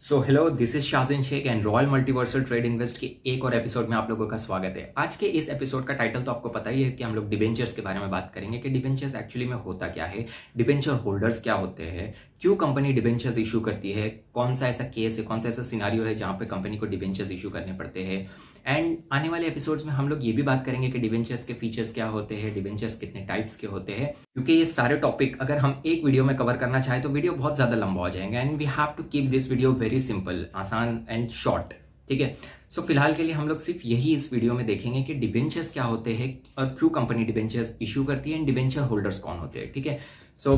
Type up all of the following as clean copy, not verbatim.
So hello, this is Shahjan Shaikh and royal multiversal trade invest के एक और एपिसोड में आप लोगों का स्वागत है। आज के इस एपिसोड का टाइटल तो आपको पता ही है कि हम लोग डिबेंचर्स के बारे में बात करेंगे कि डिबेंचर्स एक्चुअली में होता क्या है, डिबेंचर होल्डर्स क्या होते हैं, क्यों कंपनी डिबेंचर्स इशू करती है, कौन सा ऐसा केस है, कौन सा ऐसा सिनारियो है जहां पे कंपनी को डिबेंचर्स इशू करने पड़ते हैं। एंड आने वाले एपिसोड्स में हम लोग ये भी बात करेंगे कि डिबेंचर्स के फीचर्स क्या होते हैं, डिबेंचर्स कितने टाइप्स के होते हैं, क्योंकि ये सारे टॉपिक अगर हम एक वीडियो में कवर करना चाहें तो वीडियो बहुत ज़्यादा लंबा हो जाएगा and we have to keep this video very simple, आसान एंड शॉर्ट। ठीक है, सो फिलहाल के लिए हम लोग सिर्फ यही इस वीडियो में देखेंगे कि डिबेंचर्स क्या होते हैं और क्यों कंपनी डिबेंचर्स इशू करती है एंड डिबेंचर होल्डर्स कौन होते हैं। ठीक है, so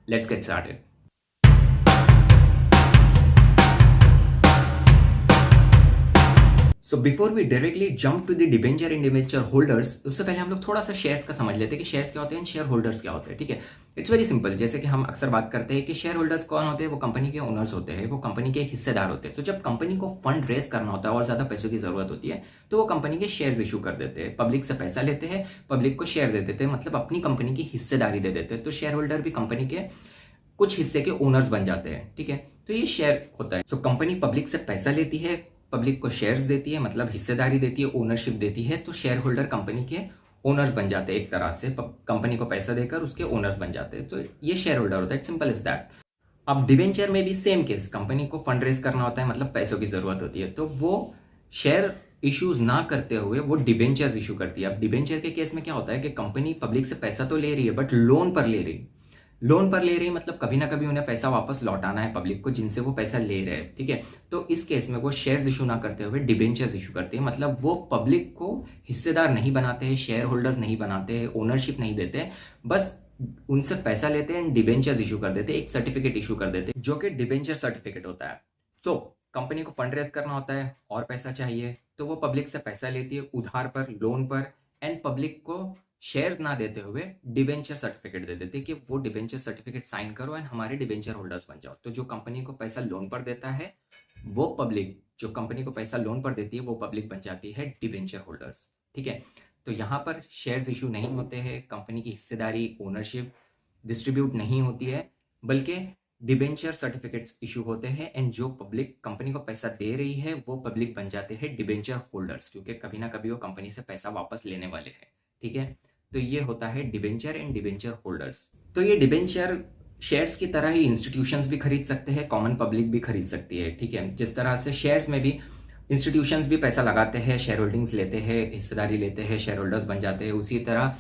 let's get started. So before we directly jump to the debenture and debenture holders, उससे पहले हम लोग थोड़ा सा शेयर्स का समझ लेते हैं कि शेयर्स क्या होते हैं, शेयर होल्डर्स क्या होते हैं। ठीक है, इट्स वेरी सिंपल। जैसे कि हम अक्सर बात करते हैं कि शेयर होल्डर्स कौन होते हैं, वो कंपनी के ओनर्स होते हैं, वो कंपनी के हिस्सेदार होते हैं। तो जब कंपनी को फंड रेस करना होता है और ज्यादा पैसों की जरूरत होती है तो वो कंपनी के शेयर्स इशू कर देते हैं, पब्लिक से पैसा लेते हैं, पब्लिक को शेयर दे देते हैं, मतलब अपनी कंपनी की हिस्सेदारी दे देते हैं। तो शेयर होल्डर भी कंपनी के कुछ हिस्से के ओनर्स बन जाते हैं। ठीक है, तो ये शेयर होता है। सो कंपनी पब्लिक से पैसा लेती है, पब्लिक को शेयर्स देती है, मतलब हिस्सेदारी देती है, ओनरशिप देती है। तो शेयर होल्डर कंपनी के ओनर्स बन जाते हैं, एक तरह से कंपनी को पैसा देकर उसके ओनर्स बन जाते हैं। तो ये शेयर होल्डर होता है, सिंपल इज दैट। अब डिवेंचर में भी सेम केस, कंपनी को फंड रेज करना होता है, मतलब पैसों की जरूरत होती है, तो वो शेयर इश्यूज ना करते हुए वो डिवेंचर्स इशू करती है। अब डिवेंचर के केस में क्या होता है कि कंपनी पब्लिक से पैसा तो ले रही है बट लोन पर ले रही, लोन पर ले रही मतलब कभी ना कभी उन्हें पैसा वापस लौटाना है पब्लिक को जिनसे वो पैसा ले रहे हैं। ठीक है, तो इस केस में वो शेयर्स इशू ना करते हुए डिबेंचर्स इशू करते हैं, मतलब वो पब्लिक को हिस्सेदार नहीं बनाते हैं, शेयर होल्डर्स नहीं बनाते हैं, ओनरशिप नहीं देते, बस उनसे पैसा लेते हैं, डिबेंचर्स इशू कर देते हैं, एक सर्टिफिकेट इशू कर देते हैं जो कि डिबेंचर सर्टिफिकेट होता है। तो कंपनी को फंड रेज करना होता है और पैसा चाहिए, तो वो पब्लिक से पैसा लेती है उधार पर, लोन पर, एंड पब्लिक को शेयर्स ना देते हुए डिबेंचर सर्टिफिकेट दे देते कि वो डिबेंचर सर्टिफिकेट साइन करो एंड हमारे डिबेंचर होल्डर्स बन जाओ। तो जो कंपनी को पैसा लोन पर देता है वो पब्लिक, जो कंपनी को पैसा लोन पर देती है वो पब्लिक बन जाती है डिबेंचर होल्डर्स। ठीक है, तो यहाँ पर शेयर्स इशू नहीं होते हैं, कंपनी की हिस्सेदारी, ओनरशिप डिस्ट्रीब्यूट नहीं होती है, बल्कि डिबेंचर सर्टिफिकेट्स इशू होते हैं एंड जो पब्लिक कंपनी को पैसा दे रही है वो पब्लिक बन जाते हैं डिबेंचर होल्डर्स, क्योंकि कभी ना कभी वो कंपनी से पैसा वापस लेने वाले हैं। ठीक है, तो ये होता है डिबेंचर एंड डिबेंचर होल्डर्स। तो ये डिबेंचर शेयर्स की तरह ही इंस्टीट्यूशंस भी खरीद सकते हैं, कॉमन पब्लिक भी खरीद सकती है। ठीक है, जिस तरह से शेयर्स में भी इंस्टीट्यूशंस भी पैसा लगाते हैं, शेयर होल्डिंग्स लेते हैं, हिस्सेदारी लेते हैं, शेयर होल्डर्स बन जाते हैं, उसी तरह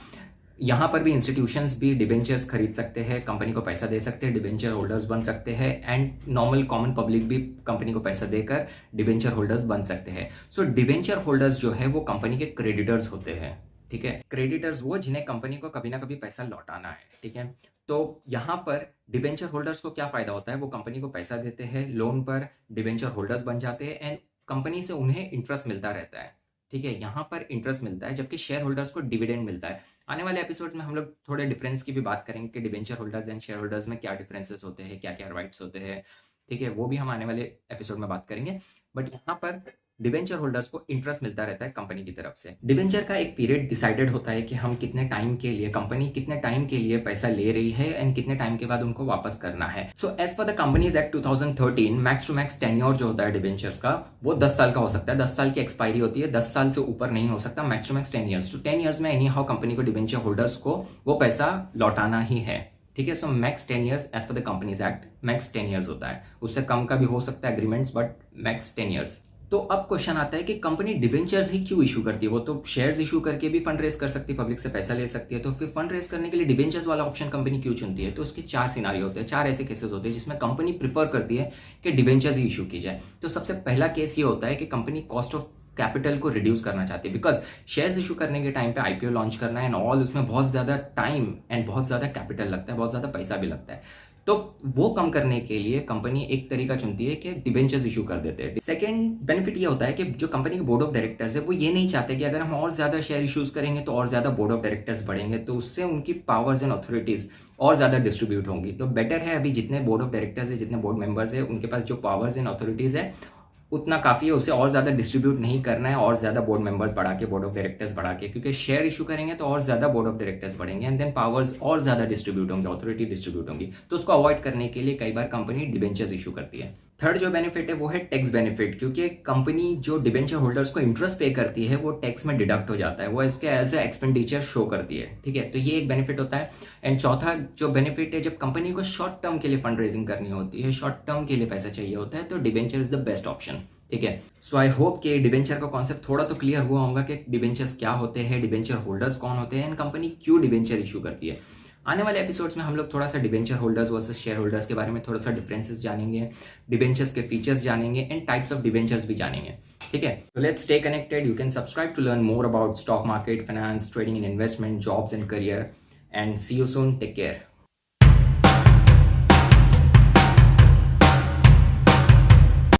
यहाँ पर भी इंस्टीट्यूशंस भी डिबेंचर्स खरीद सकते हैं, कंपनी को पैसा दे सकते हैं, डिबेंचर होल्डर्स बन सकते हैं, एंड नॉर्मल कॉमन पब्लिक भी कंपनी को पैसा देकर डिबेंचर होल्डर्स बन सकते हैं। सो डिबेंचर होल्डर्स जो है वो कंपनी के क्रेडिटर्स होते हैं। ठीक है, क्रेडिटर्स वो जिन्हें कंपनी को कभी ना कभी पैसा लौटाना है। ठीक है, तो यहाँ पर डिबेंचर होल्डर्स को क्या फायदा होता है, वो कंपनी को पैसा देते हैं लोन पर, डिबेंचर होल्डर्स बन जाते हैं एंड कंपनी से उन्हें इंटरेस्ट मिलता रहता है। ठीक है, यहाँ पर इंटरेस्ट मिलता है, जबकि शेयर होल्डर्स को डिविडेंड मिलता है। आने वाले एपिसोड में हम लोग थोड़े डिफरेंस की भी बात करेंगे कि debenture holders and share holders में क्या डिफरेंसेस होते हैं, क्या क्या राइट्स होते हैं। ठीक है, वो भी हम आने वाले एपिसोड में बात करेंगे, बट यहाँ पर डिबेंचर होल्डर्स को इंटरेस्ट मिलता रहता है कंपनी की तरफ से। डिबेंचर का एक पीरियड डिसाइडेड होता है कि हम कितने टाइम के लिए, कंपनी कितने टाइम के लिए पैसा ले रही है एंड कितने टाइम के बाद उनको वापस करना है। So as per the companies act 2013, max to max tenure जो होता है डिबेंचर्स का वो 10 साल का हो सकता है, 10 साल की एक्सपायरी होती है, 10 साल से ऊपर नहीं हो सकता, मैक्स टू मैक्स 10 ईयर्स। तो 10 ईयर्स में एनी हाउ कंपनी को डिबेंचर होल्डर्स को वो पैसा लौटाना ही है। ठीक है, so max 10 years as per the companies Act, max 10 years होता है, उससे कम का भी हो सकता है एग्रीमेंट्स, बट मैक्स 10 ईयर्स। तो अब क्वेश्चन आता है कि कंपनी डिबेंचर्स ही क्यों इशू करती है, वो तो शेयर्स इशू करके भी फंड रेज कर सकती है, पब्लिक से पैसा ले सकती है, तो फिर फंड रेज करने के लिए डिबेंचर्स वाला ऑप्शन कंपनी क्यों चुनती है। तो उसके 4 सिनारियो होते हैं, 4 ऐसे केसेस होते हैं जिसमें कंपनी प्रीफर करती है कि डिबेंचर्स ही इशू की जाए। तो सबसे पहला केस ये होता है कि कंपनी कॉस्ट ऑफ कैपिटल को रिड्यूस करना चाहती है, बिकॉज शेयर्स इशू करने के टाइम पे आईपीओ लॉन्च करना है एंड ऑल, उसमें बहुत ज्यादा टाइम एंड बहुत ज्यादा कैपिटल लगता है, बहुत ज्यादा पैसा भी लगता है। तो वो कम करने के लिए कंपनी एक तरीका चुनती है कि डिबेंचर्स इशू कर देते हैं। सेकंड बेनिफिट ये होता है कि जो कंपनी के बोर्ड ऑफ डायरेक्टर्स है वो ये नहीं चाहते कि अगर हम और ज्यादा शेयर इश्यूज करेंगे तो और ज्यादा बोर्ड ऑफ डायरेक्टर्स बढ़ेंगे, तो उससे उनकी पावर्स एंड अथॉरिटीज और ज्यादा डिस्ट्रीब्यूट होंगी। तो बेटर है अभी जितने बोर्ड ऑफ डायरेक्टर्स है, जितने बोर्ड मेंबर्स है, उनके पास जो पावर्स एंड अथॉरिटीज है उतना काफी है, उसे और ज्यादा डिस्ट्रीब्यूट नहीं करना है, और ज्यादा बोर्ड मेंबर्स बढ़ा के, बोर्ड ऑफ डायरेक्टर्स बढ़ा के, क्योंकि शेयर इशू करेंगे तो और ज्यादा बोर्ड ऑफ डायरेक्टर्स बढ़ेंगे एंड देन पावर्स और ज्यादा डिस्ट्रीब्यूट होंगे, अथॉरिटी डिस्ट्रीब्यूट होंगी। तो उसको अवॉइड करने के लिए कई बार कंपनी डिबेंचर्स इशू करती है। थर्ड जो बेनिफिट है वो है टैक्स बेनिफिट, क्योंकि कंपनी जो डिबेंचर होल्डर्स को इंटरेस्ट पे करती है वो टैक्स में डिडक्ट हो जाता है, वो इसके एज ए एक्सपेंडिचर शो करती है, ठीक है। तो ये एक बेनिफिट होता है। एंड चौथा जो बेनिफिट है, जब कंपनी को शॉर्ट टर्म के लिए फंड रेजिंग करनी होती है, शॉर्ट टर्म के लिए पैसा चाहिए होता है, तो debenture is the best option, ठीक है। सो आई होप कि डिबेंचर का कॉन्सेप्ट थोड़ा तो क्लियर हुआ होगा कि डिबेंचर्स क्या होते हैं, डिबेंचर होल्डर्स कौन होते हैं, एंड कंपनी क्यों डिबेंचर इशू करती है। आने वाले एपिसोड्स में हम लोग थोड़ा सा debenture holders versus share holders के बारे में थोड़ा सा डिफरेंसेस जानेंगे, डिबेंचर्स के फीचर्स जानेंगे एंड टाइप्स ऑफ डिबेंचर्स भी जानेंगे, ठीक है। तो let's stay connected. You can subscribe to learn more about stock market, finance, trading in investment, jobs and career, and see you soon. Take care.